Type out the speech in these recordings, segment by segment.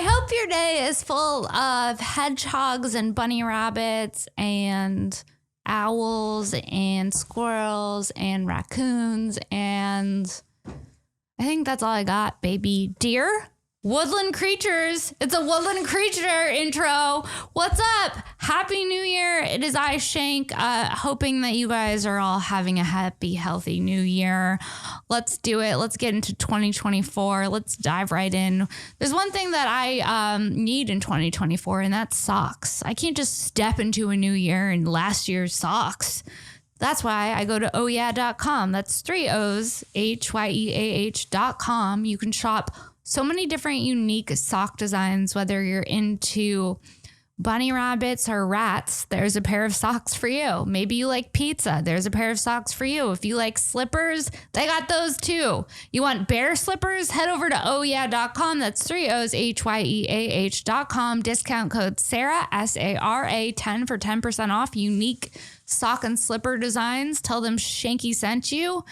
I hope your day is full of hedgehogs and bunny rabbits and owls and squirrels and raccoons, and I think that's all I got, baby. Deer? Woodland creatures. It's a woodland creature intro. What's up? Happy New Year. It is Weinshenk. Hoping that you guys are all having a happy, healthy new year. Let's do it. Let's get into 2024. Let's dive right in. There's one thing that I need in 2024, and that's socks. I can't just step into a new year in last year's socks. That's why I go to ohyeah.com. That's 3 O's, HYEAH.com. You can shop so many different unique sock designs, whether you're into bunny rabbits or rats, there's a pair of socks for you. Maybe you like pizza, there's a pair of socks for you. If you like slippers, they got those too. You want bear slippers? Head over to ohyeah.com. That's 3 O's, HYEAH.com. Discount code Sara, SARA, 10 for 10% off unique sock and slipper designs. Tell them Shanky sent you.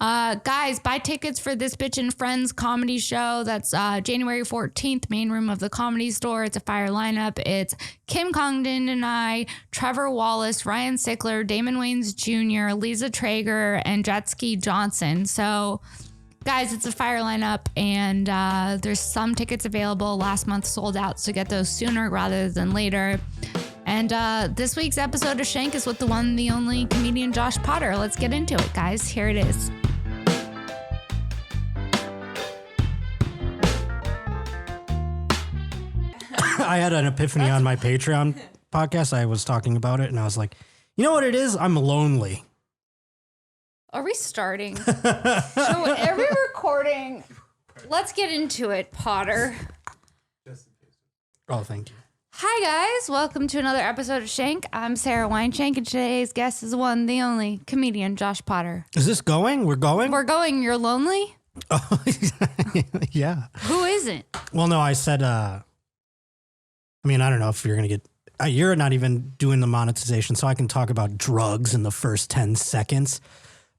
Guys, buy tickets for This Bitch and Friends comedy show. That's January 14th, main room of the Comedy Store. It's a fire lineup. It's Kim Congdon and I, Trevor Wallace, Ryan Sickler, Damon Wayans Jr., Lisa Traeger, and Jetski Johnson. So, guys, it's a fire lineup, and there's some tickets available. Last month sold out, so get those sooner rather than later. And this week's episode of Shank is with the one, the only comedian Josh Potter. Let's get into it, guys. Here it is. I had an epiphany on my Patreon podcast. I was talking about it, and I was like, you know what it is? I'm lonely. Are we starting? So are we recording? Let's get into it, Potter. Oh, thank you. Hi, guys. Welcome to another episode of Shank. I'm Sara Weinshenk, and today's guest is the one, the only comedian, Josh Potter. Is this going? We're going? We're going. You're lonely? Oh, yeah. Who isn't? Well, no, I said, I don't know if you're going to get, you're not even doing the monetization, so I can talk about drugs in the first 10 seconds.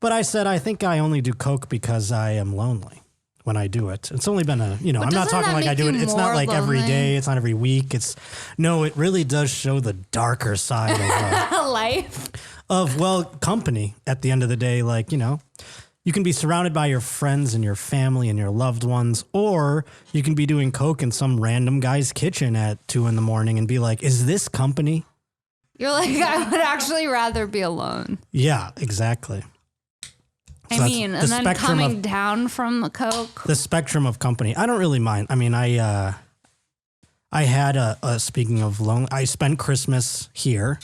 But I said, I think I only do coke because I am lonely when I do it. It's only been I'm not talking like I do it. It's not like every day. It's not every week. It really does show the darker side of life. Company at the end of the day. Like, you can be surrounded by your friends and your family and your loved ones, or you can be doing coke in some random guy's kitchen at 2 a.m. and be like, is this company? You're like, I would actually rather be alone. Yeah, exactly. So and then coming down from the coke. The spectrum of company. I don't really mind. I had speaking of lonely, I spent Christmas here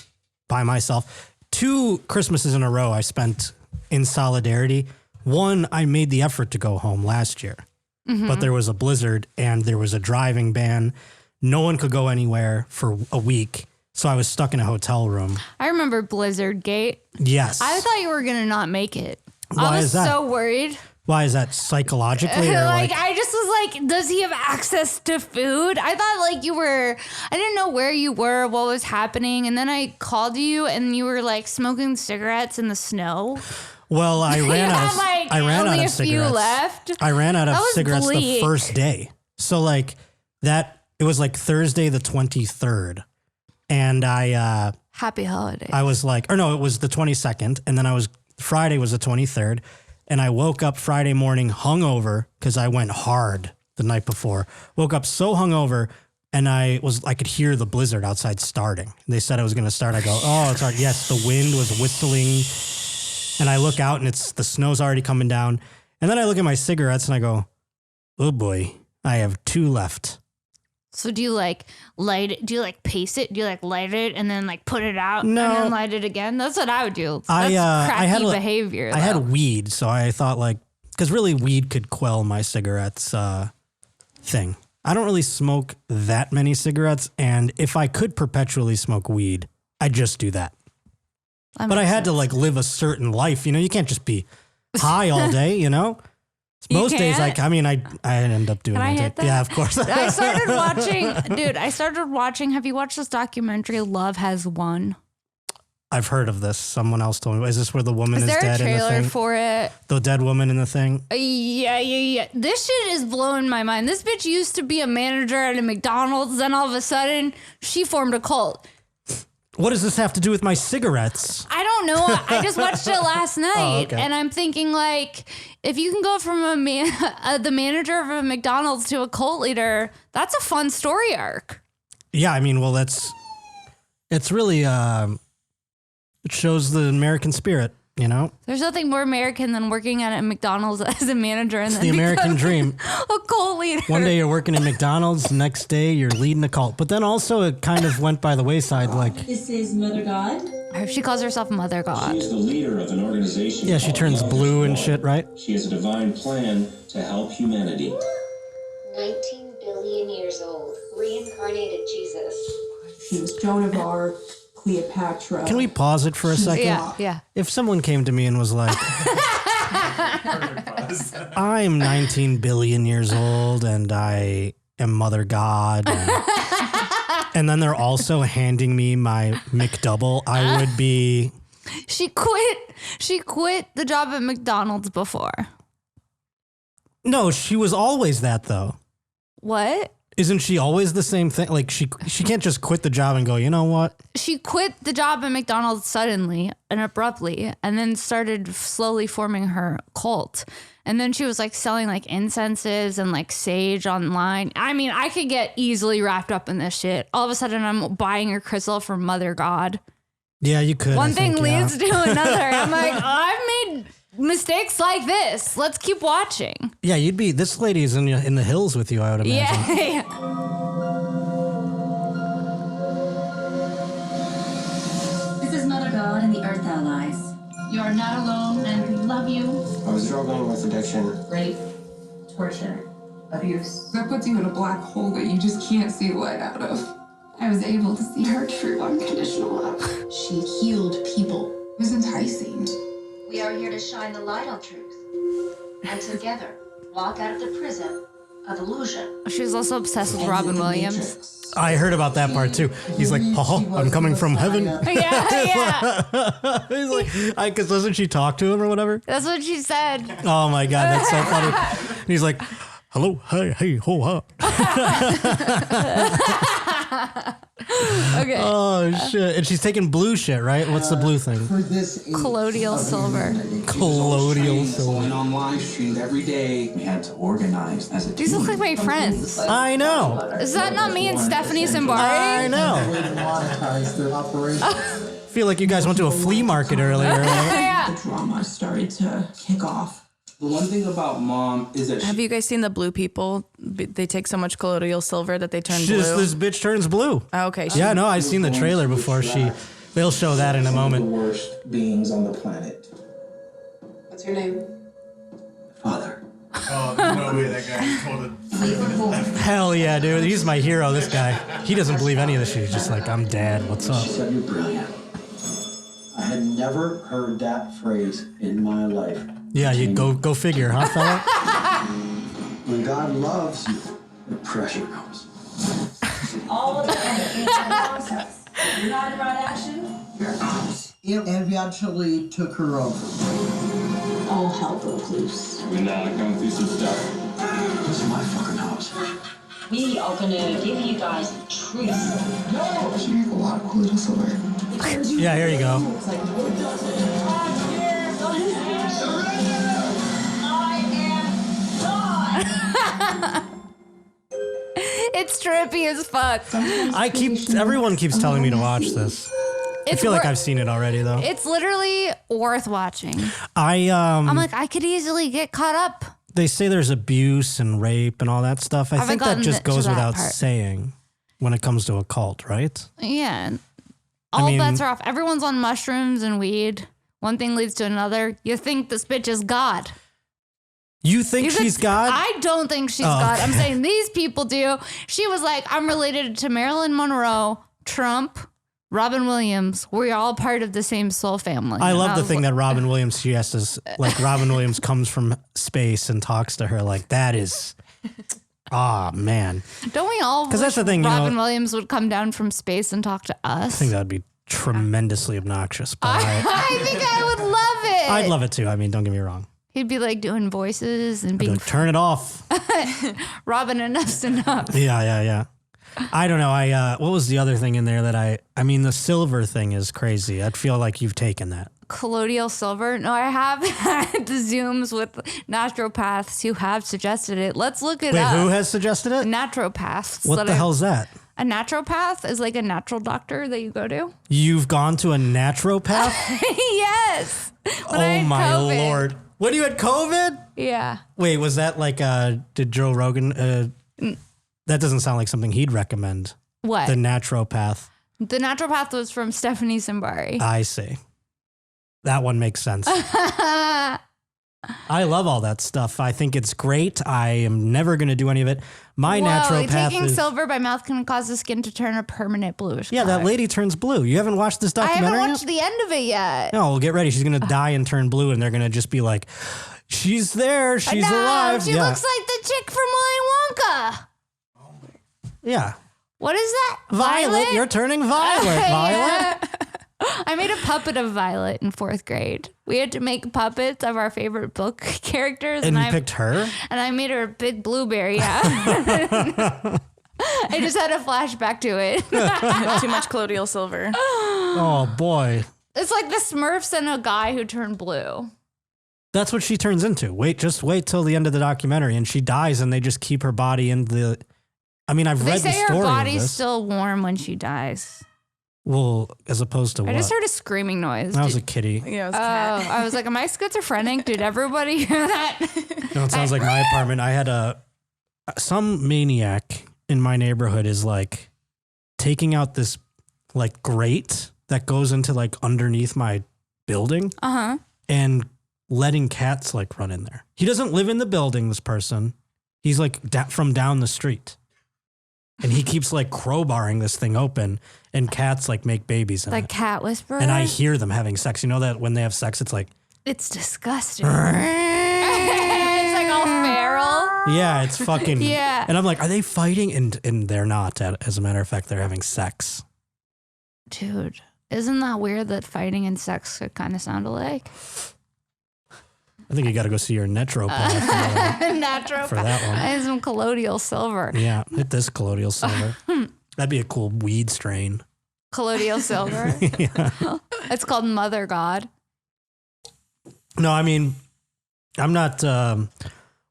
by myself. 2 Christmases in a row I spent in solidarity. One, I made the effort to go home last year, but there was a blizzard and there was a driving ban. No one could go anywhere for a week. So I was stuck in a hotel room. I remember Blizzard Gate. Yes. I thought you were going to not make it. Why is that? I was so worried. Why is that, psychologically? Or I just was like, does he have access to food? I thought I didn't know where you were, what was happening. And then I called you and you were like smoking cigarettes in the snow. Well, I ran out of cigarettes. Few left. I ran out of cigarettes the first day. So it was like Thursday the 23rd. And happy holidays. I was like, it was the 22nd. And then Friday was the 23rd. And I woke up Friday morning hungover because I went hard the night before. Woke up so hungover, and I could hear the blizzard outside starting. They said it was going to start. I go, oh, it's already, yes, the wind was whistling. And I look out, and the snow's already coming down. And then I look at my cigarettes, and I go, oh boy, I have 2 left. So do you light it? Do you pace it? Do you light it and then put it out no. and then light it again? That's what I would do. That's cracky behavior. I had weed, so I thought because really weed could quell my cigarettes thing. I don't really smoke that many cigarettes, and if I could perpetually smoke weed, I'd just do that. But I had to live a certain life. You can't just be high all day, Most days, I end up doing it. Yeah, of course. I started watching, have you watched this documentary, Love Has Won? I've heard of this. Someone else told me. Is this where the woman is there dead a in the trailer thing? for it? The dead woman in the thing? Yeah. This shit is blowing my mind. This bitch used to be a manager at a McDonald's, then all of a sudden, she formed a cult. What does this have to do with my cigarettes? I don't know. I just watched it last night, okay. and I'm thinking, like, if you can go from the manager of a McDonald's to a cult leader, that's a fun story arc. Yeah, I mean, well, it's really, it shows the American spirit, you know? There's nothing more American than working at a McDonald's as a manager and then The American dream. a cult leader. One day you're working at McDonald's, the next day you're leading a cult. But then also it kind of went by the wayside, like... This is Mother God. She calls herself Mother God. She is the leader of an organization. Yeah, she turns blue and shit, right? She has a divine plan to help humanity. 19 billion years old. Reincarnated Jesus. She was Joan of Arc, Cleopatra. Can we pause it for a second? Yeah. If someone came to me and was like, I'm 19 billion years old and I am Mother God. And then they're also handing me my McDouble, I would be... She quit the job at McDonald's before. No, she was always that though. What? Isn't she always the same thing? Like she can't just quit the job and go, you know what? She quit the job at McDonald's suddenly and abruptly and then started slowly forming her cult. And then she was like selling like incenses and like sage online. I mean, I could get easily wrapped up in this shit. All of a sudden I'm buying a crystal from Mother God. Yeah, you could. One thing leads to another. I'm like, I've made mistakes like this. Let's keep watching. Yeah, you'd be, this lady is in the hills with you, I would imagine. Yeah. This is Mother God and the Earth Allies. You are not alone, and we love you. I was struggling with addiction. Rape, torture, abuse. That puts you in a black hole that you just can't see light out of. I was able to see her true unconditional love. She healed people. It was enticing. We are here to shine the light on truth. And together, walk out of the prison of illusion. She was also obsessed with Robin Williams. I heard about that part too. He's like, I'm coming from heaven. Yeah. He's like, because doesn't she talk to him or whatever? That's what she said. Oh my God, that's so funny. And he's like, hello, hey, ho, ha. Okay. Oh shit. And she's taking blue shit, right? What's the blue thing? Colloidal silver. Colloidal silver. Going on live streamed every day. We had to organize as a These look like my friends. I know. Is that not me and Stephanie Simbari? I know. Feel like you guys went to a flea market earlier. Right? Yeah. The drama started to kick off. The one thing about Mom is that Have you guys seen the blue people? They take so much colloidal silver that they turn Just blue. this bitch turns blue. Oh, okay. Yeah, no, I've seen the trailer before. They'll show that in a The moment. worst beings on the planet. What's your name? Father. Oh, there's no way that guy told it. Hell yeah, dude. He's my hero, this guy. He doesn't believe any of this shit. He's just like, I'm dad. What's up? She said you're brilliant. I had never heard that phrase in my life. Yeah, you go figure, huh, fella? When God loves you, the pressure comes. All of the energy in the process. If you're not in right action, you're out. It eventually took her over. All hell broke loose. We're not going through some stuff. This is my fucking house. We are gonna give you guys the truth. No! She drank a lot of colloidal silver. Yeah, here you go. It's trippy as fuck. Everyone keeps telling me to watch this. I feel like I've seen it already though. It's literally worth watching. I'm like, I could easily get caught up. They say there's abuse and rape and all that stuff. I think that just goes without saying when it comes to a cult, right? Yeah. All bets are off. Everyone's on mushrooms and weed. One thing leads to another. You think this bitch is God. You think she's God? I don't think she's God. I'm saying these people do. She was like, I'm related to Marilyn Monroe, Trump, Robin Williams. We're all part of the same soul family. I love the thing that Robin Williams, she has to, like, Robin Williams comes from space and talks to her like, that is, man. Don't we all? 'Cause that's the thing, Robin Williams would come down from space and talk to us. I think that'd be tremendously obnoxious. But I think I would love it. I'd love it too. I mean, don't get me wrong. He'd be like doing voices and being Turn it off. Robin, enough's enough. Yeah. I don't know. What was the other thing in there that I mean, the silver thing is crazy. I feel like you've taken that. Colloidal silver. No, I have had the Zooms with naturopaths who have suggested it. Let's look it up. Wait, who has suggested it? Naturopaths. What the hell's that? A naturopath is like a natural doctor that you go to. You've gone to a naturopath? Yes. When I Oh had my COVID. Lord. When you had COVID? Yeah. Wait, was that like, did Joe Rogan, that doesn't sound like something he'd recommend. What? The naturopath. The naturopath was from Stephanie Simbari. I see. That one makes sense. I love all that stuff. I think it's great. I am never going to do any of it. My naturopath taking is... silver by mouth can cause the skin to turn a permanent bluish Yeah, color. that lady turns blue. You haven't watched this I documentary haven't watched yet? the end of it yet. No, well, get ready. She's going to die and turn blue, and they're going to just be like, she's there. She's alive. She looks like the chick from Willy Wonka. Yeah. What is that? Violet. You're turning violet, Violet. I made a puppet of Violet in 4th grade. We had to make puppets of our favorite book characters. And you I picked her? And I made her a big blueberry, yeah. I just had a flashback to it. Too much colloidal silver. Oh, boy. It's like the Smurfs and a guy who turned blue. That's what she turns into. Just wait till the end of the documentary, and she dies, and they just keep her body in the... I mean, I've read the They say story her of body's this. still warm when she dies. Well, as opposed to what? I just heard a screaming noise. That was a kitty. Yeah, it was a cat. I was like, am I schizophrenic? Did everybody hear that? No, it sounds like my apartment. I had some maniac in my neighborhood is like taking out this like grate that goes into like underneath my building and letting cats like run in there. He doesn't live in the building, this person. He's like from down the street. And he keeps like crowbarring this thing open, and cats like make babies in Like it. cat whisperer? And I hear them having sex. You know that when they have sex, it's like... It's disgusting. It's like all feral. Yeah, it's fucking... Yeah. And I'm like, are they fighting? And they're not. As a matter of fact, they're having sex. Dude, isn't that weird that fighting and sex could kind of sound alike? I think you got to go see your naturopath for that one. I have some colloidal silver. Yeah, hit this colloidal silver. That'd be a cool weed strain. Colloidal silver? Yeah. It's called Mother God. No, I mean, I'm not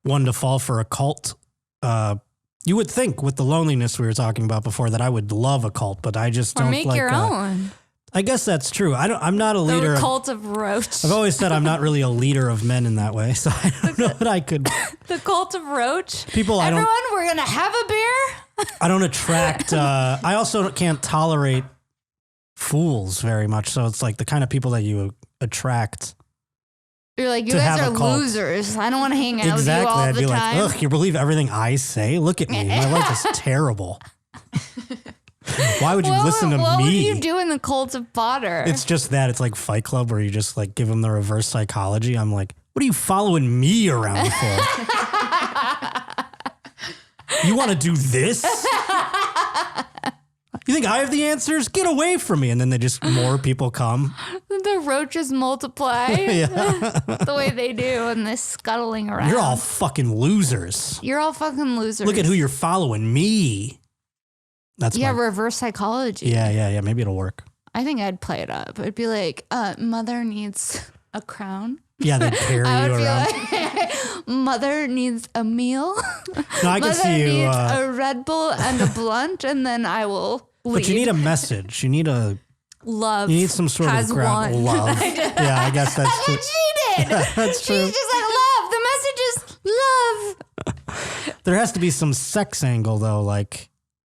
one to fall for a cult. You would think with the loneliness we were talking about before that I would love a cult, but I just Or don't make like your own. I guess that's true. I'm not a leader. The cult of Roach. I've always said I'm not really a leader of men in that way, so I don't know what I could. The cult of Roach. Everyone, we're gonna have a beer. I don't attract. I also can't tolerate fools very much. So it's like the kind of people that you attract. You're like, you to guys have are a cult. losers. I don't want to hang out Exactly. with you all I'd the be time. like, ugh, you believe everything I say? Look at me. My life is terrible. Why would you listen to what me? What would you do in the cult of Potter? It's just that. It's like Fight Club where you just like give them the reverse psychology. I'm like, what are you following me around for? You want to do this? You think I have the answers? Get away from me. And then more people come. The roaches multiply the way they do and this scuttling around. You're all fucking losers. You're all fucking losers. Look at who you're following, me. That's reverse psychology. Yeah. Maybe it'll work. I think I'd play it up. It'd be like, mother needs a crown. Yeah, they'd carry you around. Like, mother needs a meal. No, I can mother see you. Needs a Red Bull and a blunt, and then I will leave. But you need a message. You need a love. You need some sort has of ground. won. Love. Yeah, I guess that's true. She did. That's true. She's just like, love. The message is love. There has to be some sex angle though, like.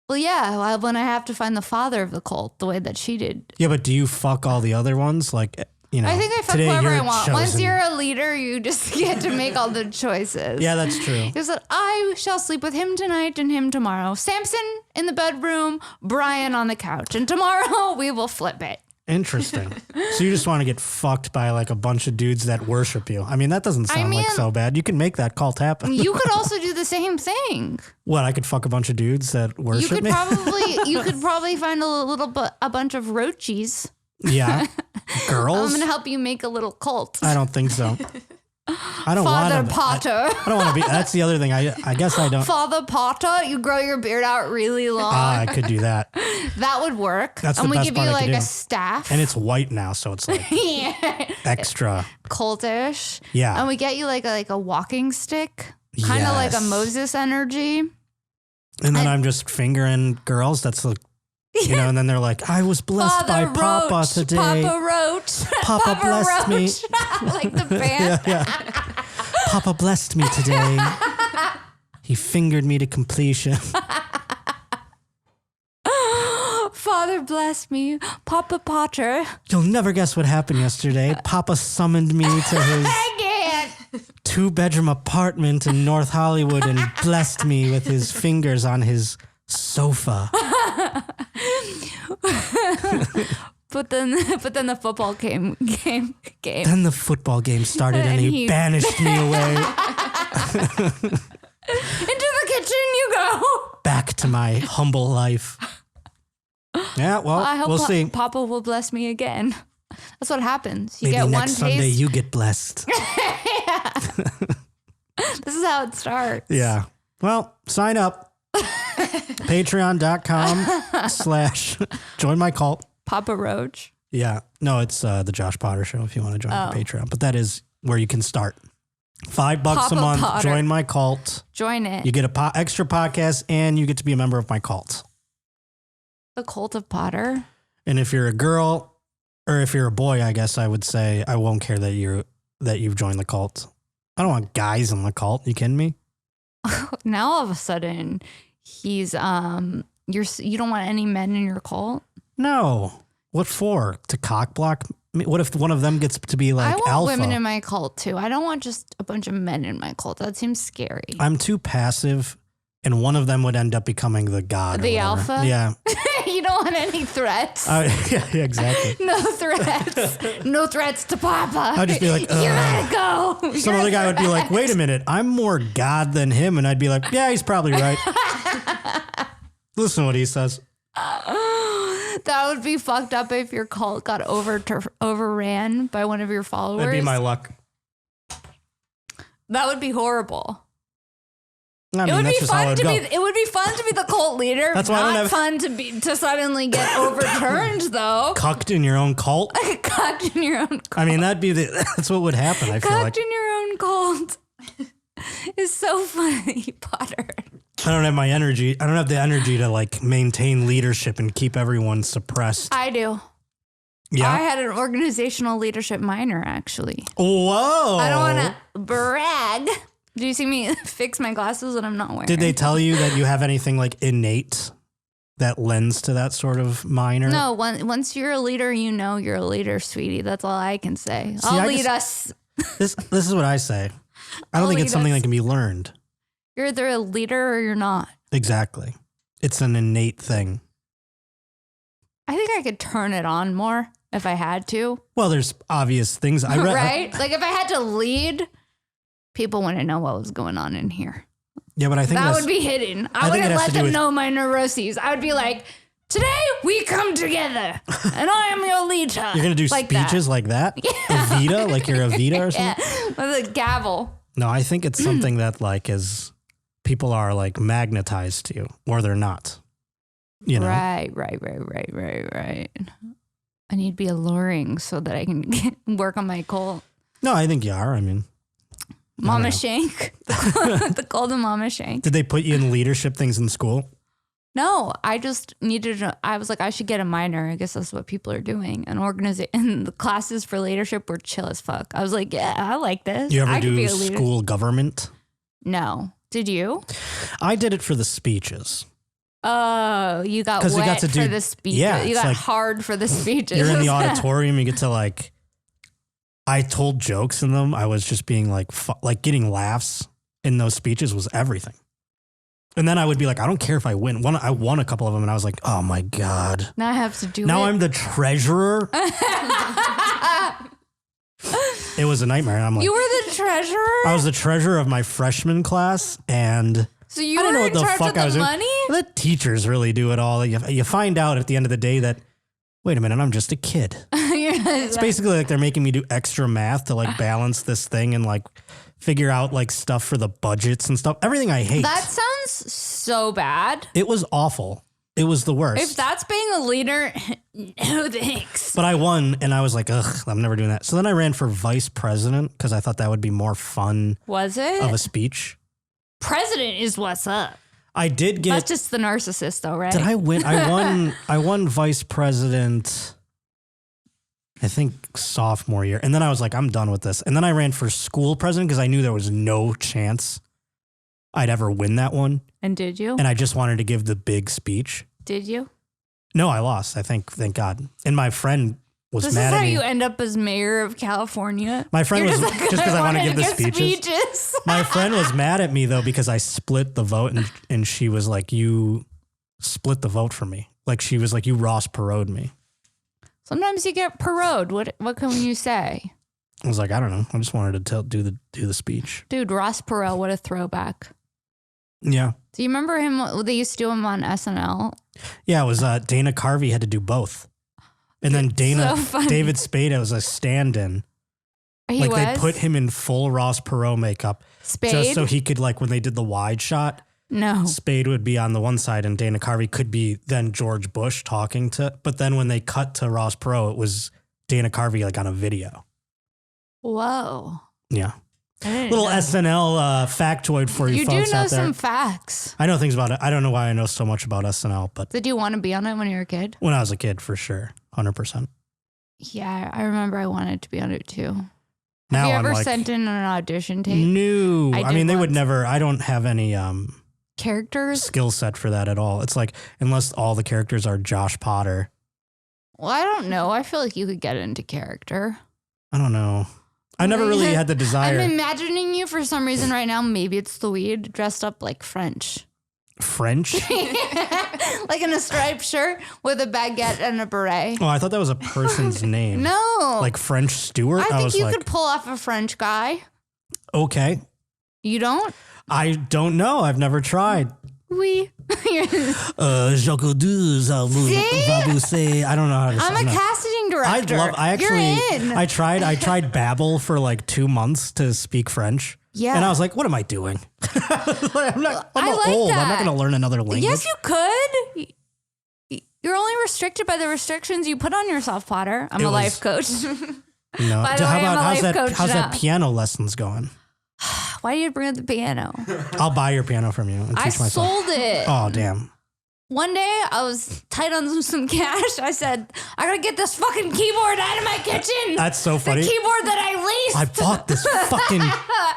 Well, yeah. When I have to find the father of the cult, the way that she did. Yeah, but do you fuck all the other ones? Like, you know. I think I fuck today whoever you're I want. chosen. Once you're a leader, you just get to make all the choices. Yeah, that's true. He said, I shall sleep with him tonight and him tomorrow. Samson in the bedroom, Brian on the couch. And tomorrow we will flip it. Interesting. So you just want to get fucked by like a bunch of dudes that worship you. I mean, that doesn't sound like so bad. You can make that cult happen. You could also do the same thing. What? I could fuck a bunch of dudes that worship me? You could probably find a bunch of roachies. Yeah. Girls? I'm going to help you make a little cult. I don't think so. I don't want Father Potter. I don't want to be. That's the other thing. I guess I don't. Father Potter, you grow your beard out really long. I could do that. That would work. That's the and we best give part you I could like do. a staff. And it's white now, so it's like extra cultish. Yeah. And we get you like a walking stick, kind of like a Moses energy. And then I'm just fingering girls. That's like, you know, and then they're like, I was blessed by Papa today. Papa Roach. Papa blessed Roach. me. Like the band. Yeah. Papa blessed me today. He fingered me to completion. Father bless me. Papa Potter. You'll never guess what happened yesterday. Papa summoned me to his 2-bedroom apartment in North Hollywood and blessed me with his fingers on his sofa. But then the football game. Then the football game started and he banished me away. Into the kitchen you go. Back to my humble life. Yeah, well, I hope we'll see. Papa will bless me again. That's what happens. You Maybe get next one Sunday taste. you get blessed. This is how it starts. Yeah. Well, sign up. Patreon.com/join my cult. Papa Roach. Yeah. No, it's the Josh Potter Show if you want to join the Patreon. But that is where you can start. $5 Papa a month. Potter. Join my cult. Join it. You get a extra podcast and you get to be a member of my cult. The Cult of Potter. And if you're a girl or if you're a boy, I guess I would say I won't care that you've joined the cult. I don't want guys in the cult. You kidding me? Now all of a sudden he's you don't want any men in your cult? No. What for? To cock block? What if one of them gets to be like I want alpha? women in my cult too. I don't want just a bunch of men in my cult. That seems scary. I'm too passive, and one of them would end up becoming the god. The alpha? Yeah. You don't want any threats. Yeah, exactly. No threats. No threats to Papa. I'd just be like, you gotta go. Some other guy would be like, wait a minute, I'm more God than him. And I'd be like, yeah, he's probably right. Listen to what he says. That would be fucked up if your cult got overran by one of your followers. That'd be my luck. That would be horrible. I mean, It would that's be just how fun it'd to go. be. It would be fun to be the cult leader. That's why I don't Not have- fun to suddenly get overturned though. Cucked in your own cult? Cocked in your own cult. I mean, that's what would happen, I feel Cocked like. in your own cult. It's so funny, Potter. I don't have my energy. I don't have the energy to like maintain leadership and keep everyone suppressed. I do. Yeah. I had an organizational leadership minor, actually. Whoa. I don't want to brag. Do you see me fix my glasses that I'm not wearing? Did they tell you that you have anything like innate that lends to that sort of minor? No, once you're a leader, you know you're a leader, sweetie. That's all I can say. See, I'll lead us. This is what I say. I don't think it's something that can be learned. You're either a leader or you're not. Exactly. It's an innate thing. I think I could turn it on more if I had to. Well, there's obvious things. Right? Like if I had to lead, people wouldn't know what was going on in here. Yeah, but I think that would be hidden. I wouldn't let them know my neuroses. I would be like, today we come together and I am your leader. You're going to do like speeches that. like that? Evita? Like you're Evita or something? Yeah, with a gavel. No, I think it's something that like is people are like magnetized to or they're not. You know? Right. I need to be alluring so that I can work on my cult. No, I think you are. I mean, Mama Shank. The cult of Mama Shank. Did they put you in leadership things in school? No, I just needed to. I was like, I should get a minor. I guess that's what people are doing. And the classes for leadership were chill as fuck. I was like, yeah, I like this. You ever I could be do a leader. school government? No. Did you? I did it for the speeches. Oh, you got 'Cause wet we got to for do- the speeches. yeah, You it's got like- hard for the speeches. You're in the auditorium. You get to like, I told jokes in them. I was just being like, getting laughs in those speeches was everything. And then I would be like, I don't care if I win. I won a couple of them, and I was like, oh my God. Now I have to do Now it. I'm the treasurer. It was a nightmare. And I'm like, You were the treasurer? I was the treasurer of my freshman class, and So you I didn't were know in what the charge fuck of I was the doing. money? The teachers really do it all. You find out at the end of the day that, wait a minute, I'm just a kid. It's basically like they're making me do extra math to like balance this thing and like figure out like stuff for the budgets and stuff. Everything I hate. That sounds so bad. It was awful. It was the worst. If that's being a leader, no thanks. But I won, and I was like, ugh, I'm never doing that. So then I ran for vice president because I thought that would be more fun Was it? of a speech. President is what's up. I did get. That's just the narcissist, though, right? Did I win? I won vice president, I think sophomore year. And then I was like, I'm done with this. And then I ran for school president because I knew there was no chance I'd ever win that one. And did you? And I just wanted to give the big speech. Did you? No, I lost, I think. Thank God. And my friend was This is mad how at me. you end up as mayor of California. My friend You're was like, just because I want to give the give speeches. My friend was mad at me though because I split the vote, and she was like, "You split the vote for me." Like she was like, "You Ross Perot'd me." Sometimes you get parodied. What can you say? I was like, I don't know. I just wanted to do the speech. Dude, Ross Perot, what a throwback. Yeah. Do you remember him? They used to do him on SNL. Yeah, it was Dana Carvey had to do both. And then David Spade was a stand-in. He like was? they put him in full Ross Perot makeup. Spade? Just so he could, like when they did the wide shot, No. Spade would be on the one side and Dana Carvey could be then George Bush talking to, but then when they cut to Ross Perot, it was Dana Carvey like on a video. Whoa. Yeah. I didn't Little know. SNL factoid for you You folks do know out there. some facts. I know things about it. I don't know why I know so much about SNL, but Did you want to be on it when you were a kid? when I was a kid, for sure. 100%. Yeah, I remember I wanted to be on it too. Now Have you I'm ever like, sent in an audition tape? no. I I mean, did they would once. never, I don't have any Characters? skill set for that at all. It's like, unless all the characters are Josh Potter. Well, I don't know. I feel like you could get into character. I don't know. I never really had the desire. I'm imagining you for some reason right now. Maybe it's the weed dressed up like French. French? Like in a striped shirt with a baguette and a beret. Oh, I thought that was a person's name. No. Like French Stewart? I think was you like, could pull off a French guy. okay. You don't? I don't know. I've never tried. Oui. Jacques Douze, I don't know how to say I'm a casting director. You're in. I tried Babbel for like 2 months to speak French. Yeah. And I was like, what am I doing? I'm not old. I'm not that. going to learn another language. Yes, you could. You're only restricted by the restrictions you put on yourself, Potter. I'm a life coach. No. By the way, I'm a life coach how's now. that piano lessons going? Why do you bring up the piano? I'll buy your piano from you and I teach myself. sold it. Oh, damn. One day I was tight on some cash. I said, I gotta get this fucking keyboard out of my kitchen. That's so funny. The keyboard that I leased. I bought this fucking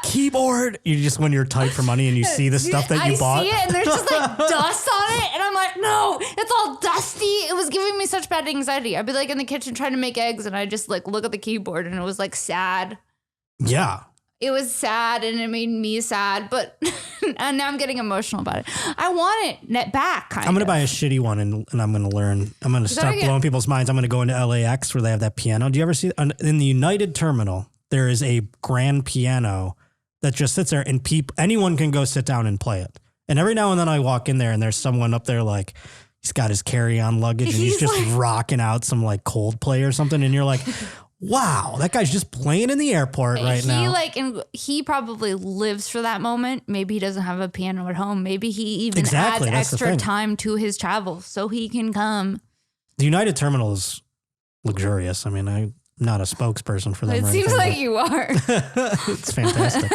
keyboard. You just, when you're tight for money and you see the stuff that you bought. I see it and there's just like dust on it. And I'm like, no, it's all dusty. It was giving me such bad anxiety. I'd be like in the kitchen trying to make eggs and I just like look at the keyboard and it was like sad. Yeah. It was sad and it made me sad, but and now I'm getting emotional about it. I want it net back, kind of. I'm going to buy a shitty one and I'm going to learn. I'm going to start blowing people's minds. I'm going to go into LAX where they have that piano. Do you ever see in the United Terminal, there is a grand piano that just sits there and anyone can go sit down and play it. And every now and then I walk in there and there's someone up there like, he's got his carry-on luggage and he's just like, rocking out some like Coldplay or something. And you're like, wow, that guy's just playing in the airport right now. He probably lives for that moment. Maybe he doesn't have a piano at home. Maybe he even Exactly, adds that's the extra thing. time to his travel so he can come. The United Terminal is luxurious. I mean, I'm not a spokesperson for them. It or seems anything, like but you are. it's fantastic.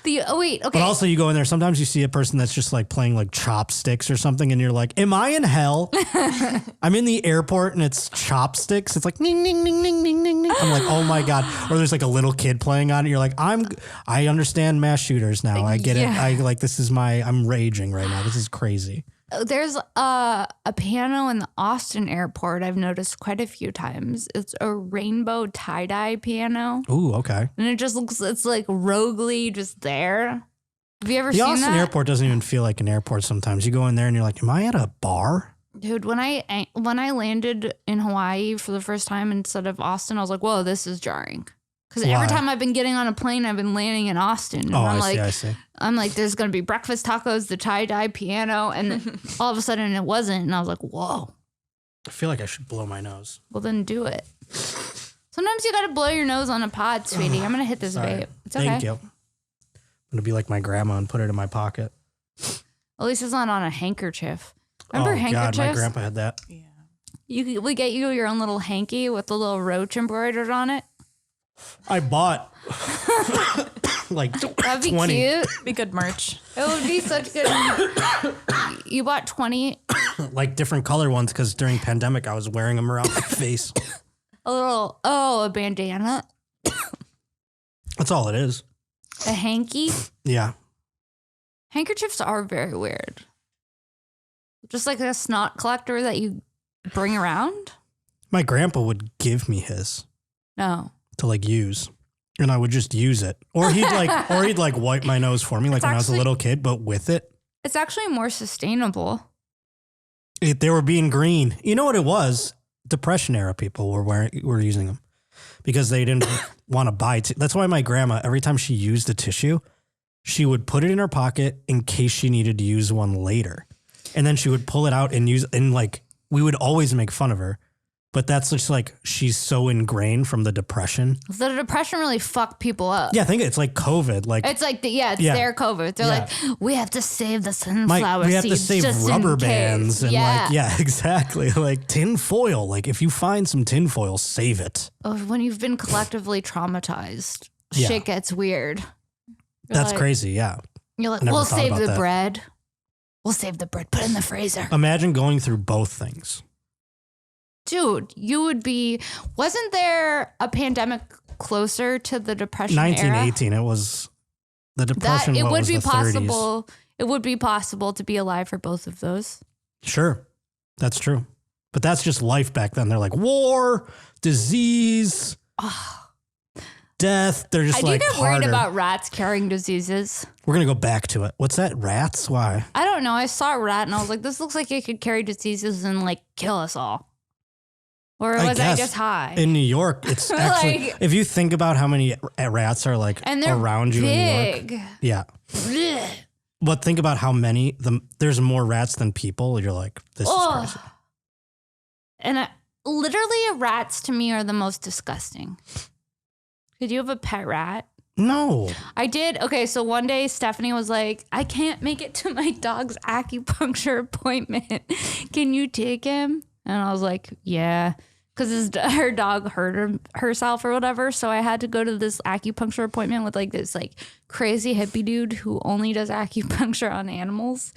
Okay. But also you go in there, sometimes you see a person that's just like playing like chopsticks or something and you're like, am I in hell? I'm in the airport and it's chopsticks. It's like, ning, ning, ning, ning, ning, ning, ning. I'm like, oh my God. Or there's like a little kid playing on it. You're like, I understand mass shooters now. I get it. I'm raging right now. This is crazy. There's a piano in the Austin airport I've noticed quite a few times. It's a rainbow tie-dye piano. Ooh, okay. And it just looks, it's like roguely just there. Have you ever The seen Austin that? airport doesn't even feel like an airport sometimes. You go in there and you're like, am I at a bar? Dude, when I landed in Hawaii for the first time instead of Austin, I was like, whoa, this is jarring. Because every time I've been getting on a plane, I've been landing in Austin. And I see. I'm like, there's going to be breakfast tacos, the tie-dye piano. And then all of a sudden it wasn't. And I was like, whoa. I feel like I should blow my nose. Well, then do it. Sometimes you got to blow your nose on a pod, sweetie. I'm going to hit this vape. It's okay. Thank you. I'm going to be like my grandma and put it in my pocket. At least it's not on a handkerchief. Remember handkerchiefs? God, my grandpa had that. Yeah. We get you your own little hanky with the little roach embroidered on it. I bought like That'd be 20. cute. Be good merch. It would be such good. You bought 20. Like different color ones because during pandemic I was wearing them around my face. A bandana. That's all it is. A hanky. Yeah. Handkerchiefs are very weird. Just like a snot collector that you bring around. My grandpa would give me his No. to like use. And I would just use it. Or he'd like wipe my nose for me like when I was a little kid, but with it. It's actually more sustainable. They were being green. You know what it was? Depression era people were using them because they didn't want to buy. That's why my grandma, every time she used a tissue, she would put it in her pocket in case she needed to use one later. And then she would pull it out and use, and like, we would always make fun of her. But that's just like, she's so ingrained from the depression. The depression really fucked people up. Yeah, I think it's like COVID. Like It's like, their COVID. They're like, we have to save the sunflower we have to seeds save just rubber in case. bands. And exactly. Like tin foil. Like if you find some tin foil, save it. When you've been collectively traumatized, shit gets weird. That's crazy. Yeah. You're like, I never we'll thought save about the that. bread. We'll save the bread. Put it in the freezer. Imagine going through both things. Dude, you would be. Wasn't there a pandemic closer to the Depression era? 1918. It was the Depression. It what would was be the 30s? possible. It would be possible to be alive for both of those. Sure, that's true. But that's just life back then. They're like war, disease, death. They're just I like do get harder. worried about rats carrying diseases. We're gonna go back to it. What's that? Rats? Why? I don't know. I saw a rat and I was like, this looks like it could carry diseases and like kill us all. Or was I just high? In New York, it's actually, if you think about how many rats are like and they're around you big. in New York. Yeah. Blech. But think about how many, there's more rats than people. You're like, this is crazy. And literally rats to me are the most disgusting. Did you have a pet rat? No. I did. Okay, so one day Stephanie was like, I can't make it to my dog's acupuncture appointment. Can you take him? And I was like, yeah, because her dog hurt herself or whatever. So I had to go to this acupuncture appointment with like this like crazy hippie dude who only does acupuncture on animals.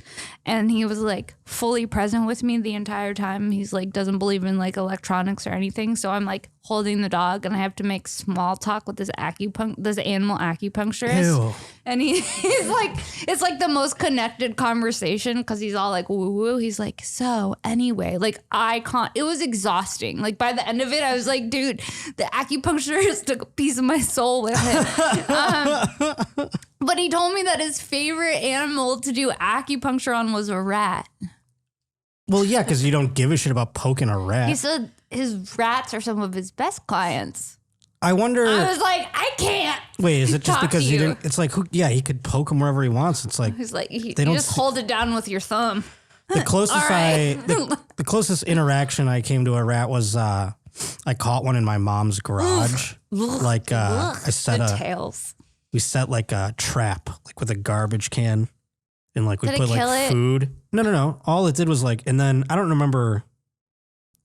And he was like fully present with me the entire time. He's like, doesn't believe in like electronics or anything. So I'm like holding the dog and I have to make small talk with this animal acupuncturist. Ew. And he's like, it's like the most connected conversation because he's all like woo woo. He's like, so anyway, like it was exhausting. Like by the end of it, I was like, dude, the acupuncturist took a piece of my soul with him. But he told me that his favorite animal to do acupuncture on was a rat. Well, yeah, because you don't give a shit about poking a rat. He said his rats are some of his best clients. I wonder. I was like, I can't. Wait, is it just talk because to you you. didn't? It's like, he could poke him wherever he wants. It's like, He's like, you don't just hold it down with your thumb. the closest All right. the closest interaction I came to a rat was I caught one in my mom's garage. Like I set the tails. we set like a trap, like with a garbage can, and like we Did it put kill like it? food. No. All it did was like, and then I don't remember.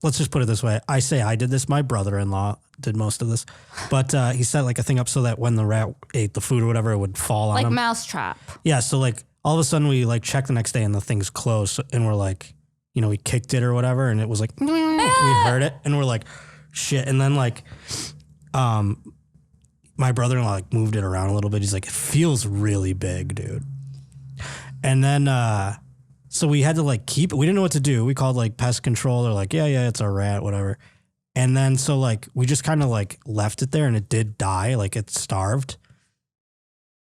Let's just put it this way. I say I did this. My brother-in-law did most of this, but he set like a thing up so that when the rat ate the food or whatever, it would fall on Like him. mousetrap. Yeah. So like all of a sudden we like check the next day and the thing's closed, and we're like, we kicked it or whatever, and it was like we heard it, and we're like, shit. And then like, my brother-in-law like moved it around a little bit. He's like, it feels really big, dude. And then so we had to like keep it. We didn't know what to do. We called like pest control. They're like, yeah, it's a rat, whatever. And then so like we just kind of like left it there, and it did die. Like it starved,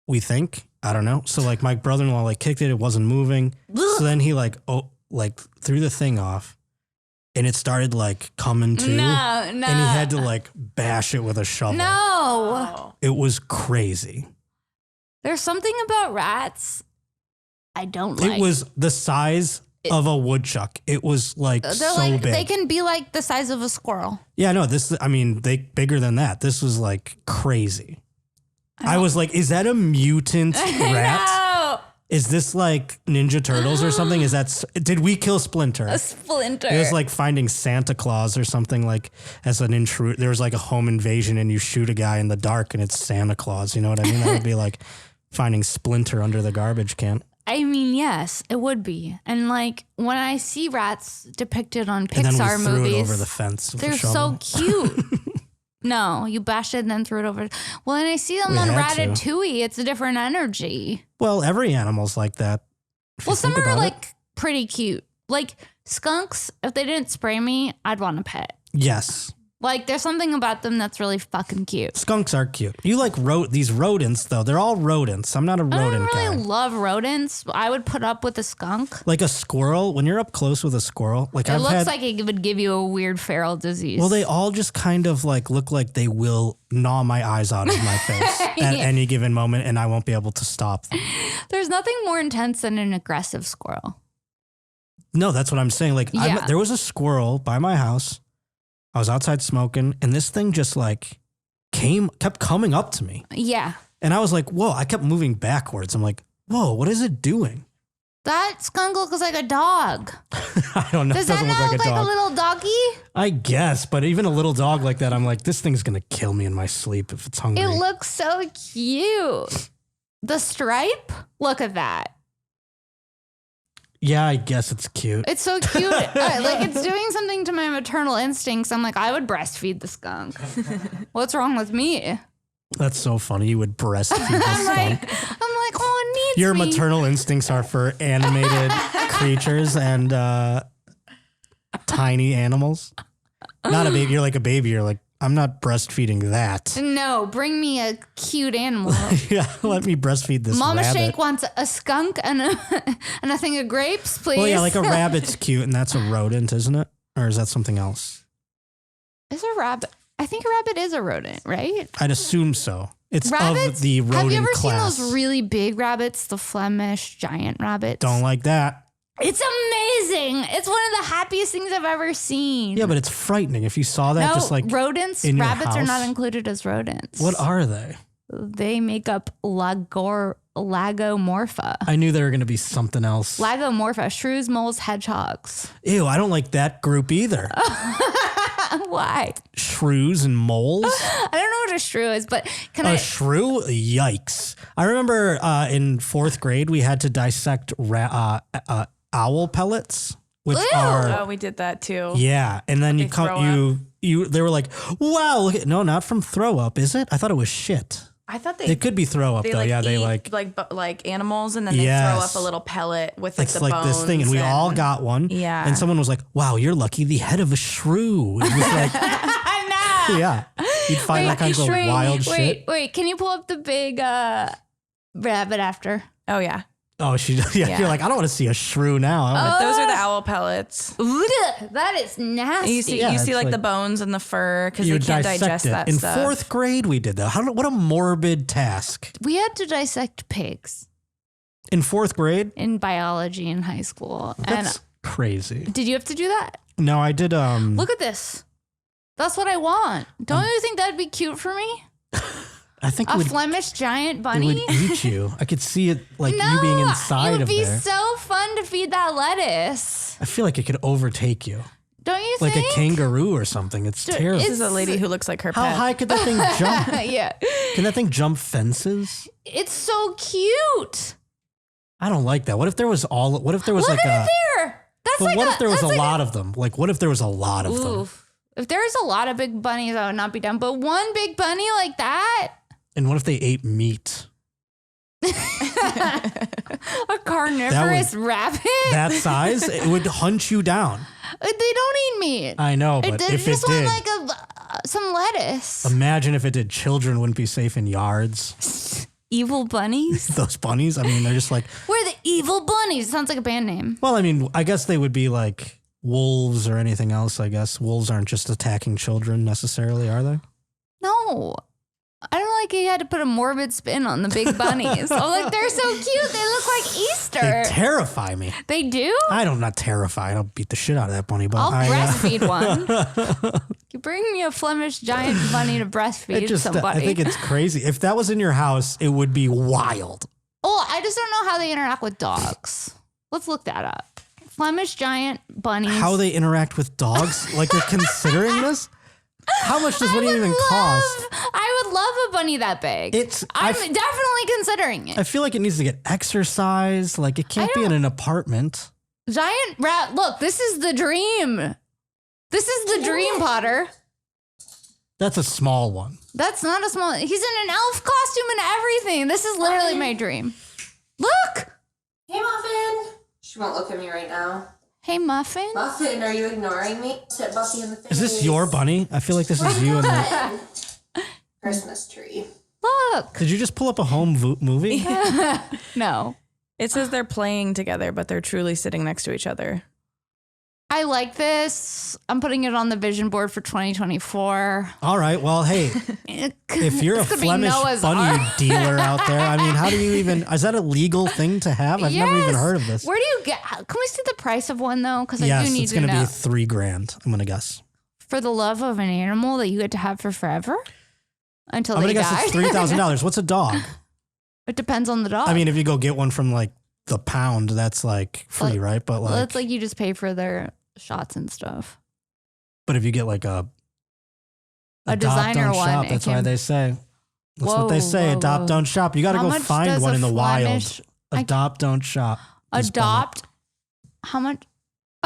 we think. I don't know. So like my brother-in-law like kicked it. It wasn't moving. So then he like threw the thing off and it started like coming to. No. And he had to like bash it with a shovel. No. It was crazy. There's something about rats I don't like. It was the size of a woodchuck. It was like so big. They can be like the size of a squirrel. Yeah, no, they bigger than that. This was like crazy. I was like, is that a mutant rat? No. Is this like Ninja Turtles or something? Did we kill Splinter? A Splinter. It was like finding Santa Claus or something, like as an intruder. There was like a home invasion and you shoot a guy in the dark and it's Santa Claus. You know what I mean? That would be like finding Splinter under the garbage can. I mean, yes, it would be. And like when I see rats depicted on And then Pixar we threw movies, it over the fence. With they're a so shovel. cute. No, you bashed it and then threw it over. Well, and I see them on had to. Ratatouille. It's a different energy. Well, every animal's like that. Well, some are like pretty cute. Like skunks, if they didn't spray me, I'd want a pet. Yes. Like there's something about them that's really fucking cute. Skunks are cute. You like these rodents, though. They're all rodents. I'm not a rodent I don't really guy. love rodents. I would put up with a skunk. Like a squirrel, when you're up close with a squirrel, like It looks like it would give you a weird feral disease. Well, they all just kind of like look like they will gnaw my eyes out of my face at any given moment, and I won't be able to stop them. There's nothing more intense than an aggressive squirrel. No, that's what I'm saying. Like Yeah. there was a squirrel by my house. I was outside smoking, and this thing just like kept coming up to me. Yeah. And I was like, whoa, I kept moving backwards. I'm like, whoa, what is it doing? That skunk looks like a dog. I don't know. Does It that doesn't not look look like a like dog. a little doggy? I guess, but even a little dog like that, I'm like, this thing's going to kill me in my sleep if it's hungry. It looks so cute. The stripe? Look at that. Yeah, I guess it's cute. It's so cute. Like it's doing something to my maternal instincts. I'm like, I would breastfeed the skunk. What's wrong with me? That's so funny. You would breastfeed the skunk. I'm like, oh, it needs Your me. maternal instincts are for animated creatures and tiny animals. Not a baby. You're like a baby. You're like, I'm not breastfeeding that. No, bring me a cute animal. Yeah, let me breastfeed this Mama rabbit. Shake wants a skunk and a thing of grapes, please. Well, yeah, like a rabbit's cute, and that's a rodent, isn't it? Or is that something else? Is a rabbit? I think a rabbit is a rodent, right? I'd assume so. It's Rabbits? of the rodent Have you ever class. seen those really big rabbits, the Flemish giant rabbits? Don't like that. It's amazing. It's one of the happiest things I've ever seen. Yeah, but it's frightening. If you saw that, no, just like rodents, in your rabbits are not house. included as rodents. What are they? They make up Lagomorpha. I knew there were going to be something else. Lagomorpha, shrews, moles, hedgehogs. Ew, I don't like that group either. Why? Shrews and moles. I don't know what a shrew is, but can A I? shrew? Yikes. I remember in 4th grade, we had to dissect owl pellets, which Ew. are Oh, we did that too. yeah, and then They you throw they were like, wow, look at, no, not from throw up, is it? I thought it was shit. I thought they. It could be throw up They though. like Yeah, they eat, like like animals, and then they throw Yes. up a little pellet with like it's the like bones. this thing, and we all got one. Yeah. And someone was like, wow, you're lucky. The head of a shrew. It was like, Nah. yeah, you'd find all kinds of wild shit. Wait, can you pull up the big rabbit after? Oh yeah, Oh, Yeah. You're like, I don't want to see a shrew now. I wanna- those are the owl pellets. Ugh, that is nasty. You see, Yeah, you see it's like like- the bones and the fur because you they can't dissect digest it. that In stuff. 4th grade, we did that. What a morbid task. We had to dissect pigs In 4th grade, in biology in high school. that's crazy. And did you have to do that? No, I did. Look at this. That's what I want. Don't you think that'd be cute for me? I think A it would, Flemish giant it bunny? would eat you. I could see it like No, you being inside it would of be there. so fun to feed that lettuce. I feel like it could overtake you, Don't you like think? a kangaroo or something. It's terrible. This is a lady who looks like her How pet. high could that thing jump? Yeah. Can that thing jump fences? It's so cute. I don't like that. What if there was Look like at it there. That's but like what if there was that's a like lot of them? Like, what if there was a lot of them? Oof. If there was a lot of big bunnies, I would not be down. But one big bunny like that, And what if they ate meat? a carnivorous rabbit, That size, it would hunt you down. they don't eat meat. I know, They but if it just did, want like some lettuce. imagine if it did. Children wouldn't be safe in yards. Evil bunnies? Those bunnies. I mean, they're just like. We're the evil bunnies. Sounds like a band name. Well, I mean, I guess they would be like wolves or anything else. I guess wolves aren't just attacking children necessarily, are they? No. I don't like you had to put a morbid spin on the big bunnies. I'm like, they're so cute. They look like Easter. They terrify me. They do? I'm not terrified. I'll beat the shit out of that bunny. But I'll breastfeed one. You bring me a Flemish giant bunny to breastfeed somebody. I think it's crazy. If that was in your house, it would be wild. Oh, I just don't know how they interact with dogs. Let's look that up. Flemish giant bunnies. How they interact with dogs? Like you're considering this? How much does one even cost? I would love a bunny that big. I'm definitely considering it. I feel like it needs to get exercise. Like it can't be in an apartment. Giant rat. Look, this is the dream. This is the dream, Potter. That's a small one. That's not a small. He's in an elf costume and everything. This is literally my dream. Look. Hey, Muffin. She won't look at me right now. Hey, Muffin. Muffin, are you ignoring me? Sit Buffy in the face. Is this your bunny? I feel like this is you and the Christmas tree. Look. Did you just pull up a home movie? No. It says they're playing together, but they're truly sitting next to each other. I like this. I'm putting it on the vision board for 2024. All right. Well, hey, if you're a Flemish bunny dealer out there, I mean, how do you even, is that a legal thing to have? I've never even heard of this. Where do you get, can we see the price of one though? Because I do need it's to know. going to be $3,000. I'm going to guess. For the love of an animal that you get to have for forever? Until I'm they die? I'm going to guess it's $3,000. What's a dog? It depends on the dog. I mean, if you go get one from like the pound, that's like free, right? But like, it's like you just pay for their shots and stuff. But if you get like a designer don't one, shop, that's why they say. That's what they say. Adopt, don't shop. You got to go find one in the wild. Adopt, don't shop. Adopt. How much?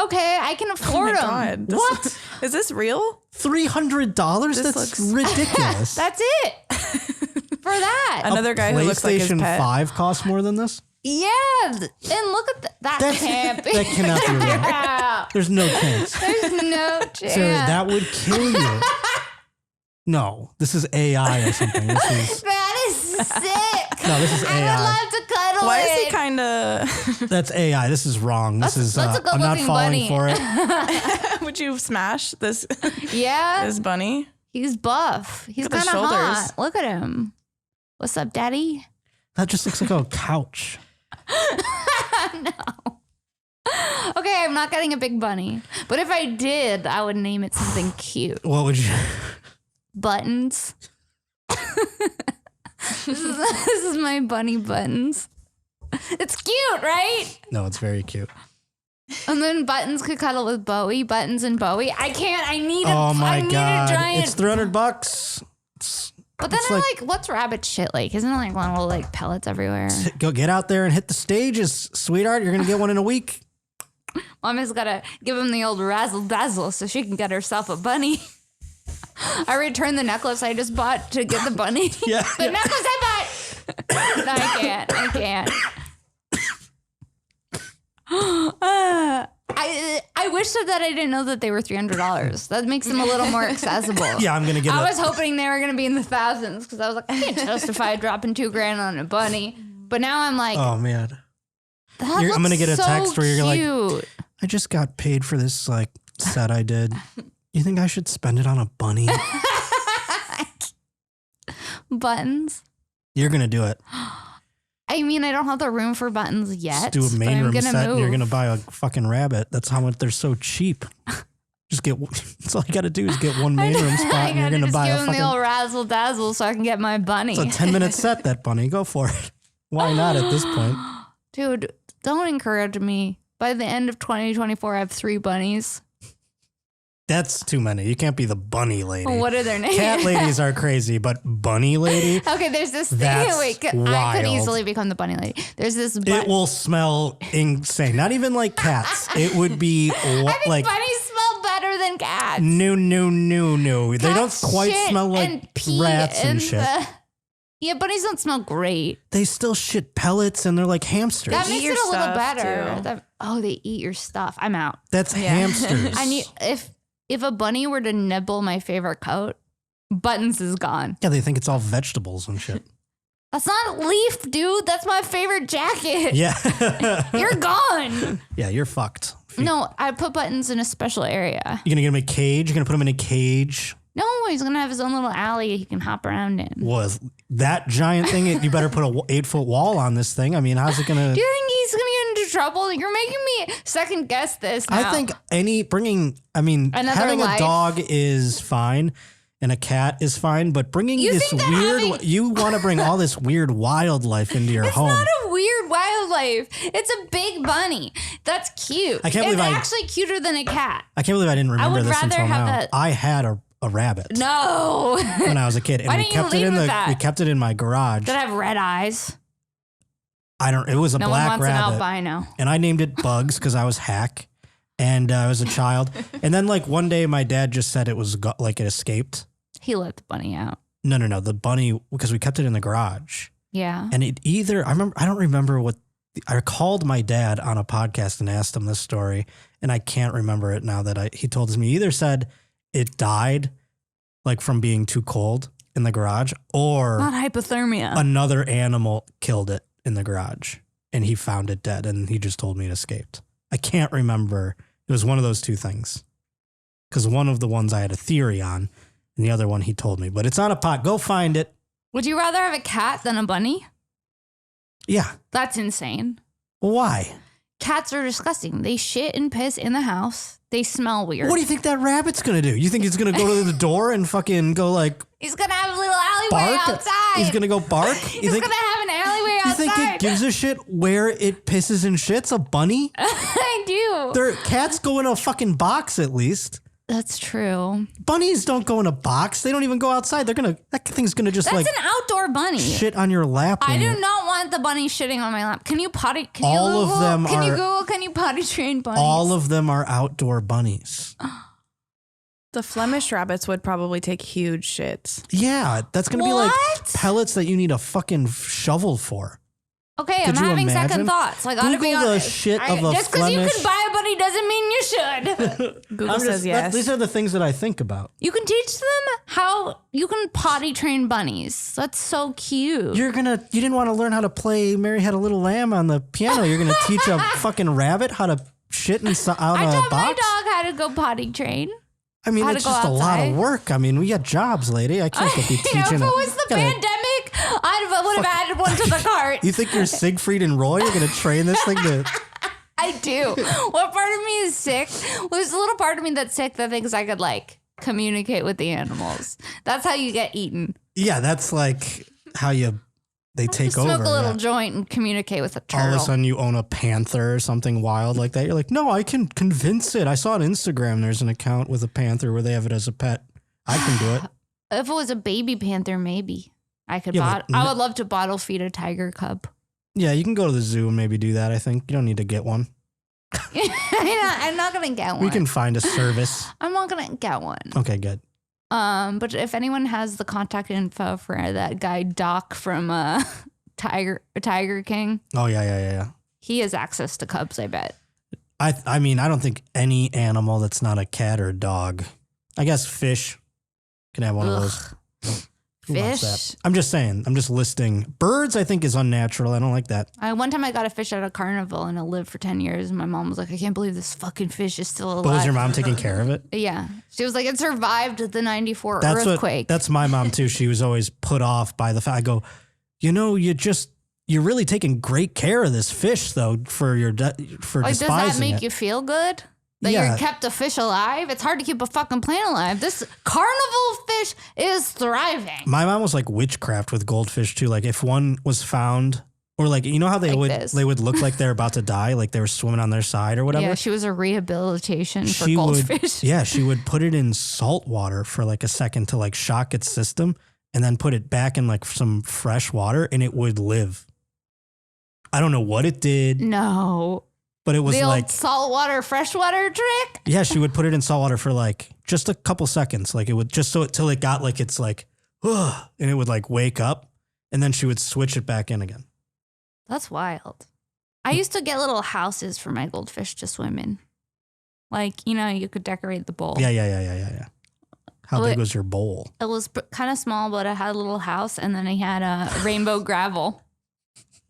Okay, I can afford them. God. What? Is this real? $300? That's ridiculous. That's it. For that. Another guy who looks like his pet. PlayStation 5 costs more than this? Yeah. And look at that. Can't be. That cannot be real. Yeah. There's no chance. There's no chance. Sarah, that would kill you. No, this is AI or something. That is sick. No, this is AI. I would love to cuddle Why it. is he kind of... That's AI. This is wrong. That's a I'm not falling bunny. for it. Would you smash this? Yeah. This bunny? He's buff. He's kind of hot. Look at him. What's up, Daddy? That just looks like a couch. No. Okay, I'm not getting a big bunny. But if I did, I would name it something cute. What would you? Buttons. This is my bunny Buttons. It's cute, right? No, it's very cute. And then Buttons could cuddle with Bowie. Buttons and Bowie. I can't. I need a. Oh my God! Giant. It's $300. But then I'm like, what's rabbit shit like? Isn't it like little like pellets everywhere? Go get out there and hit the stages, sweetheart. You're gonna get one in a week. Mama's gotta give him the old razzle dazzle so she can get herself a bunny. I returned the necklace I just bought to get the bunny. Yeah. The necklace I bought. No, I can't. I wish that I didn't know that they were $300. That makes them a little more accessible. Yeah, I'm gonna get. I was hoping they were gonna be in the thousands because I was like, I can't justify dropping $2,000 on a bunny. But now I'm like, oh man, I'm gonna get a text where you're cute. like, I just got paid for this like set I did. You think I should spend it on a bunny? Buttons. You're gonna do it. I mean, I don't have the room for buttons yet. Just do a main room set. Move. And you're gonna buy a fucking rabbit. That's how much they're so cheap. Just get. That's all you gotta do is get one main room spot, and you're gonna buy a fucking. Give him the old razzle dazzle so I can get my bunny. It's a 10-minute set. That bunny, go for it. Why not at this point? Dude, don't encourage me. By the end of 2024, I have 3 bunnies. That's too many. You can't be the bunny lady. Well, what are their names? Cat ladies are crazy, but bunny lady? Okay, there's this thing. That's Wait, I could wild. easily become the bunny lady. There's this. It will smell insane. Not even like cats. It would be I think like. bunnies smell better than cats. No. They don't Cats quite shit smell like and pee rats and in shit. Yeah, bunnies don't smell great. They still shit pellets and they're like hamsters. That makes it a little better. too. They eat your stuff. I'm out. That's hamsters. I need if a bunny were to nibble my favorite coat, Buttons is gone. Yeah, they think it's all vegetables and shit. That's not Leaf, dude. That's my favorite jacket. Yeah. You're gone. Yeah, you're fucked. No, I put buttons in a special area. You're going to get him a cage? You're going to put him in a cage? No, he's going to have his own little alley he can hop around in. Was that giant thing? You better put a 8-foot wall on this thing. I mean, how's it going to... Do you think he's going to get into trouble? You're making me second guess this now. I think having life. a dog is fine and a cat is fine, but bringing you want to bring all this weird wildlife into your home. It's not a weird wildlife. It's a big bunny. That's cute. I can't believe it's actually cuter than a cat. I can't believe I didn't remember this until now. That. I had a rabbit. No. When I was a kid. And Why we didn't you kept leave it in with that? We kept it in my garage. Did it have red eyes? It was a no black one wants rabbit. an albino. And I named it Bugs because I was hack and I was a child. And then like one day my dad just said it was like it escaped. He let the bunny out. No. The bunny, because we kept it in the garage. Yeah. And I don't remember what, I called my dad on a podcast and asked him this story. And I can't remember it now that he told me. He either said it died like from being too cold in the garage or not hypothermia. Another animal killed it in the garage and he found it dead and he just told me it escaped. I can't remember. It was one of those two things. Because one of the ones I had a theory on and the other one he told me. But it's on a pot. Go find it. Would you rather have a cat than a bunny? Yeah. That's insane. Why? Cats are disgusting. They shit and piss in the house. They smell weird. What do you think that rabbit's going to do? You think he's going to go to the door and fucking go like... He's going to have a little alleyway bark? outside. He's going to go bark? He's going to have an alleyway outside. You think it gives a shit where it pisses and shits? A bunny? I do. Cats go in a fucking box at least. That's true. Bunnies don't go in a box. They don't even go outside. That thing's going to just That's an outdoor bunny. shit on your lap. I do not want the bunny shitting on my lap. Can you potty? Can all you Google? Of them can are, you Google? Can you potty train bunnies? All of them are outdoor bunnies. The Flemish rabbits would probably take huge shits. Yeah, that's going to be like pellets that you need a fucking shovel for. Okay, I'm having second thoughts. I gotta Google be honest. the shit of a just because you Flemish... can buy a bunny doesn't mean you should. Google says yes. These are the things that I think about. You can teach them how you can potty train bunnies. That's so cute. You didn't want to learn how to play Mary Had a Little Lamb on the piano. You're going to teach a fucking rabbit how to shit out I a taught box? my dog how to go potty train. I mean, it's just a lot of work. I mean, we got jobs, lady. I can't be teaching. If it was the pandemic, I would have added one to the cart. You think you're Siegfried and Roy? You're going to train this thing to... I do. What part of me is sick? Well, there's a little part of me that's sick that thinks I could like communicate with the animals. That's how you get eaten. Yeah, that's like how they take Smoke over. Smoke a little joint and communicate with a turtle. All of a sudden you own a panther or something wild like that. You're like, no, I can convince it. I saw on Instagram there's an account with a panther where they have it as a pet. I can do it. If it was a baby panther, maybe I could. I would love to bottle feed a tiger cub. Yeah, you can go to the zoo and maybe do that. I think you don't need to get one. I'm not gonna get one. We can find a service. I'm not gonna get one. Okay, good. But if anyone has the contact info for that guy Doc from Tiger King. Oh yeah. He has access to cubs, I bet. I mean, I don't think any animal that's not a cat or a dog. I guess fish can have one of those. Who wants that? I'm just saying. I'm just listing. Birds, I think, is unnatural. I don't like that. One time I got a fish at a carnival and it lived for 10 years. And my mom was like, I can't believe this fucking fish is still alive. But was your mom taking care of it? Yeah. She was like, it survived the 94 earthquake. That's my mom, too. She was always put off by the fact. I go, you're really taking great care of this fish, though, for despising does that make it. you feel good? That you're kept a fish alive? It's hard to keep a fucking plant alive. This carnival fish is thriving. My mom was like witchcraft with goldfish too. Like if one was found, or like you know how they would look like they're about to die, like they were swimming on their side or whatever. Yeah, she was a rehabilitation for goldfish. She would put it in salt water for like a second to like shock its system, and then put it back in like some fresh water, and it would live. I don't know what it did. No. But it was the like old saltwater, freshwater trick. Yeah, she would put it in salt water for like just a couple seconds. Like it would just till it got like it's like, and it would like wake up, and then she would switch it back in again. That's wild. I used to get little houses for my goldfish to swim in. Like, you could decorate the bowl. Yeah. How big was your bowl? It was kind of small, but it had a little house, and then I had a rainbow gravel.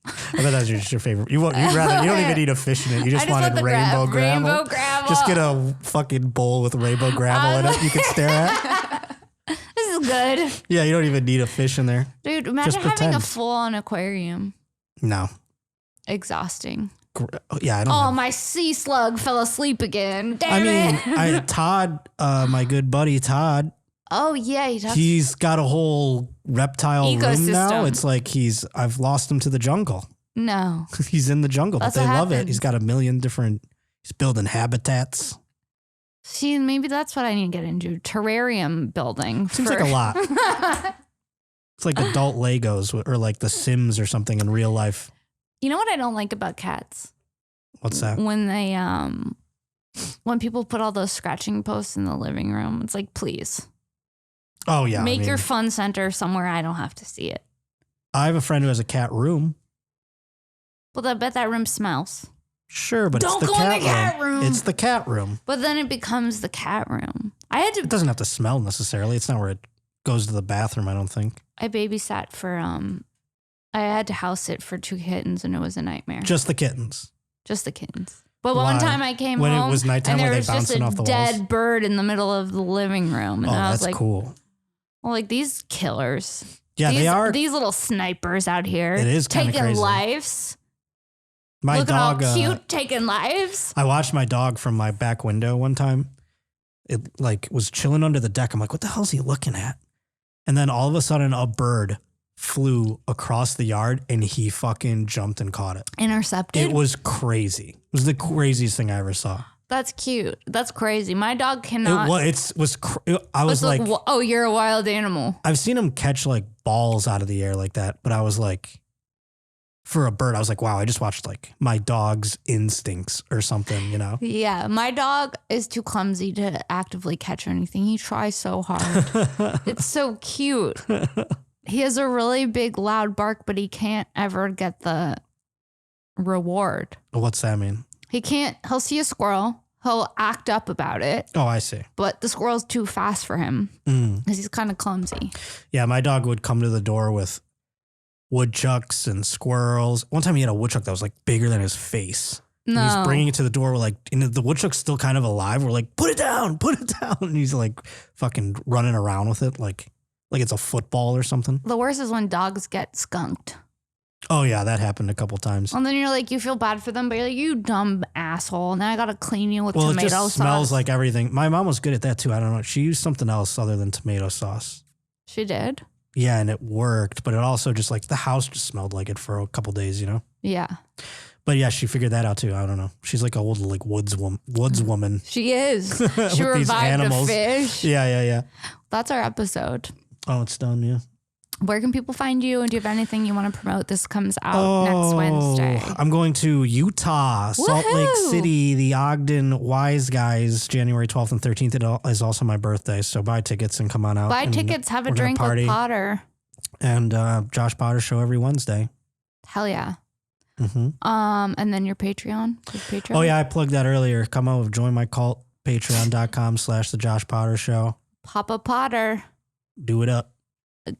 I bet that's just your favorite. You don't even need a fish in it. You just wanted rainbow gravel. Rainbow gravel. Just get a fucking bowl with rainbow gravel in it you can stare at. This is good. Yeah, you don't even need a fish in there. Dude, imagine having a full-on aquarium. No. Exhausting. Yeah, I don't know. My sea slug fell asleep again. Damn it. Todd, my good buddy Todd. Oh, yeah. He's got a whole reptile ecosystem room now. It's like I've lost him to the jungle. No. He's in the jungle, but they love it. He's got a million he's building habitats. See, maybe that's what I need to get into. Terrarium building. Seems like a lot. It's like adult Legos or like The Sims or something in real life. You know what I don't like about cats? What's that? When they, when people put all those scratching posts in the living room, it's like, please. Oh, yeah. Make your fun center somewhere I don't have to see it. I have a friend who has a cat room. Well, I bet that room smells. Sure, but don't it's the go in the cat room. It's the cat room. But then it becomes the cat room. It doesn't have to smell necessarily. It's not where it goes to the bathroom, I don't think. I babysat for, I had to house sit for 2 kittens and it was a nightmare. Just the kittens. Just the kittens. But one time I came home when it was nighttime, and there were they was just bouncing off the a dead walls? bird in the middle of the living room. And I was that's like, cool. Well, like these killers. Yeah, they are. These little snipers out here. It is kind of taking crazy. lives. My Looking dog, all cute, taking lives. I watched my dog from my back window one time. It was chilling under the deck. I'm like, what the hell is he looking at? And then all of a sudden a bird flew across the yard and he fucking jumped and caught it. Intercepted? It was crazy. It was the craziest thing I ever saw. That's cute. That's crazy. My dog cannot. I was like, oh, you're a wild animal. I've seen him catch like balls out of the air like that. But I was like, for a bird, I was like, wow, I just watched like my dog's instincts or something, you know? Yeah. My dog is too clumsy to actively catch anything. He tries so hard. It's so cute. He has a really big, loud bark, but he can't ever get the reward. What's that mean? He'll see a squirrel. He'll act up about it. Oh, I see. But the squirrel's too fast for him because he's kind of clumsy. Yeah, my dog would come to the door with woodchucks and squirrels. One time he had a woodchuck that was like bigger than his face. No. And he's bringing it to the door. We're like, and the woodchuck's still kind of alive. We're like, put it down. And he's like fucking running around with it like it's a football or something. The worst is when dogs get skunked. Oh, yeah, that happened a couple times. And then you're like, you feel bad for them, but you're like, you dumb asshole. Now I got to clean you with tomato sauce. Well, it just smells sauce. like everything. My mom was good at that too. I don't know. She used something else other than tomato sauce. She did? Yeah, and it worked, but it also just like the house just smelled like it for a couple days, you know? Yeah. But yeah, she figured that out too. I don't know. She's like a old like woods woman. She is. She revived a fish. Yeah. That's our episode. Oh, it's done, yeah. Where can people find you? And do you have anything you want to promote? This comes out next Wednesday. I'm going to Utah, Salt Lake City, the Ogden Wise Guys, January 12th and 13th. It is also my birthday, so buy tickets and come on out. Buy tickets, have a drink with Potter. And Josh Potter show every Wednesday. Hell yeah. Mm-hmm. And then your Patreon. Oh yeah, I plugged that earlier. Come over, join my cult, patreon.com/the Josh Potter Show. Papa Potter. Do it up.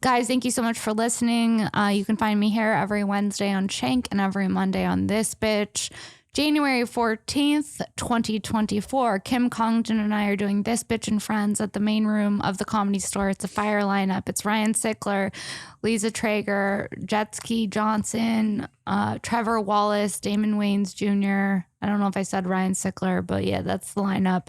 Guys, thank you so much for listening. You can find me here every Wednesday on Shank and every Monday on This Bitch. January 14th, 2024, Kim Congdon and I are doing This Bitch and Friends at the main room of the Comedy Store. It's a fire lineup. It's Ryan Sickler, Lisa Traeger, Jetski Johnson, Trevor Wallace, Damon Wayans Jr. I don't know if I said Ryan Sickler, but yeah, that's the lineup.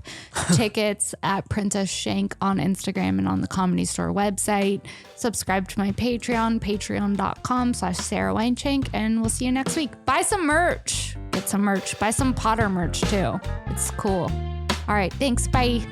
Tickets at Princess Shank on Instagram and on the Comedy Store website. Subscribe to my Patreon, patreon.com/Sara Weinshenk, and we'll see you next week. Buy some merch. Get some merch. Buy some Potter merch too. It's cool. All right. Thanks. Bye.